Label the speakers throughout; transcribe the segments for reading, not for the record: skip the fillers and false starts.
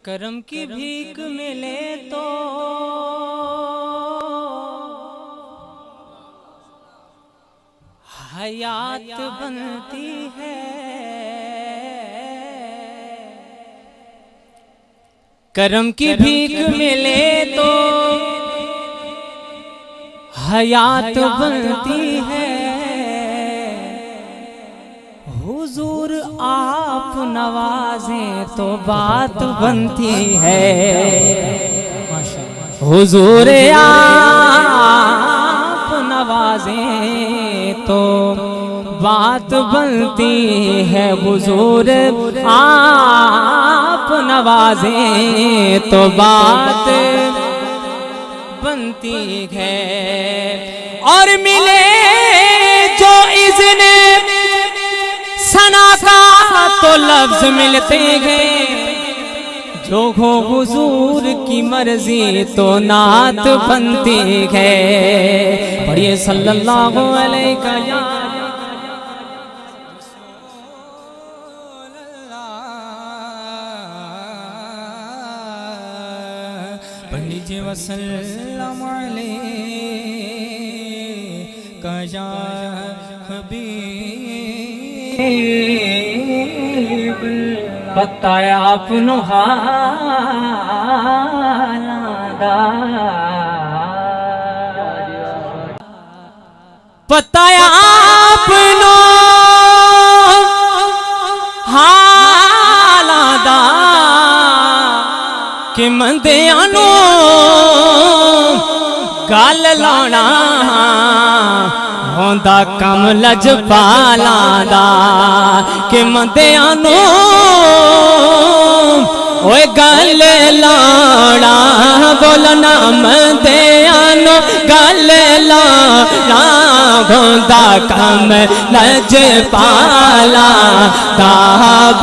Speaker 1: करम की भीख मिले तो हयात बनती है। करम की भीख मिले तो हयात बनती है। हुजूर आप नवाजें तो बात बनती है। हुजूर आप नवाजें तो बात बनती है। हुजूर आप नवाजें तो बात बनती है। और मिले जो इज़्न सना का तो लफ्ज मिलते हैं। जो हो हुजूर की मर्जी तो नात बनती है। पढ़िए सल्लल्लाहु अलैहि वसल्लम। पढ़ लीजिए वसल्लम अलैका या हबीब। बताया अपनो हालादा, बताया अपनो हालादा कि मंदियानो गल लाना होंदा कम लजपाला दा। कि मंदियानो ओए गल लाना बोलना मंदियानो गल लाना होंदा कम लजपाला दा।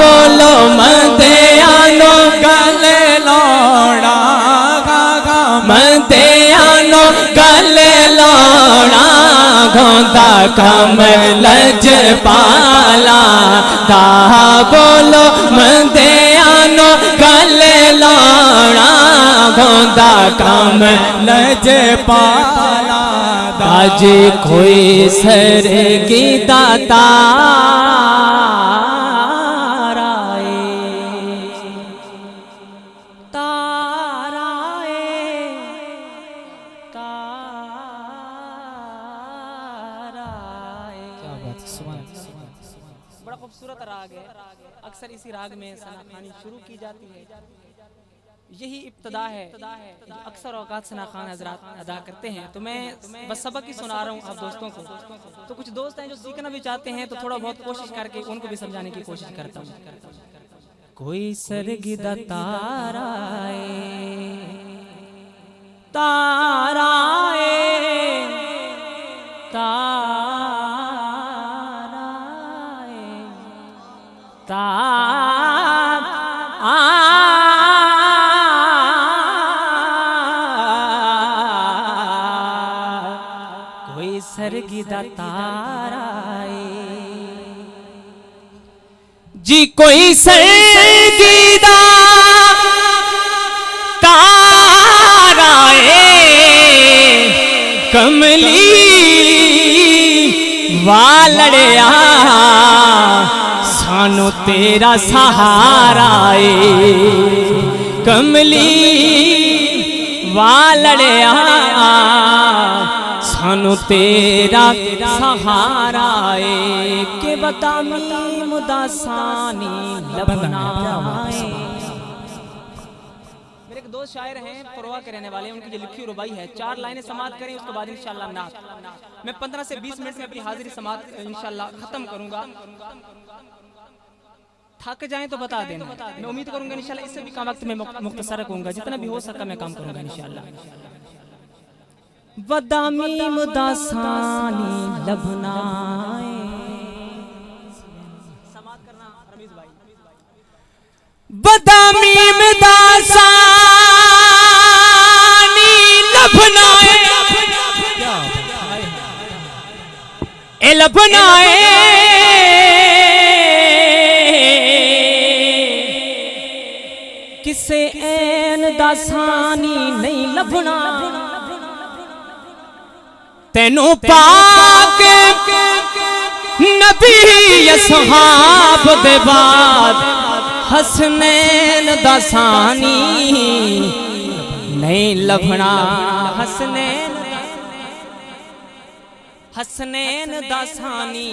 Speaker 1: बोलो मंदियानो गल लाना मंदियानो गल लाना होंदा कम लजपाला दा। बोलो मंदियानो गल लाना होंदा कम लजपाला दा। जे कोई सरगी दाता बड़ा खूबसूरत राग है। अक्सर इसी राग में सना खानी शुरू की जाती है। यही इब्तिदा है जो अक्सर औकात सना खान हजरात अदा करते हैं। तो मैं बस सबक ही सुना रहा हूँ आप दोस्तों को। तो कुछ दोस्त हैं जो सीखना भी चाहते हैं तो थोड़ा बहुत कोशिश करके उनको भी समझाने की कोशिश करता हूँ। कोई सरगिदा ताराए ताराए कोई सरगिदा ताराए जी। कोई सरगिदा ताराए कमली वालड़िया सानू तेरा सहारा है। कमली वालड़िया सानू तेरा सहारा है। के बता मीम दा सानी लबना। मेरे एक दोस्त शायर हैं परवा के रहने वाले, उनकी जो लिखी रुबाई है 4 लाइनें समाप्त करें उसके बाद इंशाल्लाह नात। मैं 15 से 20 मिनट में अपनी हाजिरी समाप्त इंशाल्लाह खत्म करूंगा। थक जाएं तो बता देना। मैं उम्मीद करूंगा इंशाल्लाह इससे भी कम वक्त में मुख्तसर कहूंगा। जितना भी हो सका मैं काम करूंगा इंशाल्लाह। बदामी मुदासानी लबनाए समाप्त करना रमीज भाई। बदामी मुदासानी लबनाए ए लबनाए किसे ऐन दासानी नहीं लभना तेनू पाके नबी असहाब दे बाद हसनैन दासानी नहीं लभना हसनैन दासानी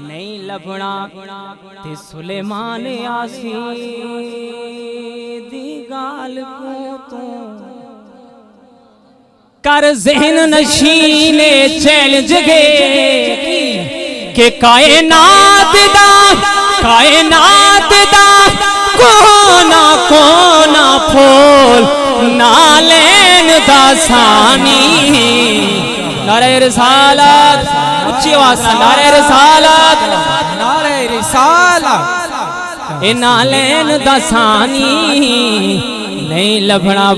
Speaker 1: नहीं लभना ते सुलेमान आसी दी गाल को तू कर ज़हन नशीने चैलेंज गे के कायनात दा कोना कोना फोल नालेन दासानी नारे रिसालत उच्ची आवाज से नारे रिसालत ए नालेन दासानी नहीं लभना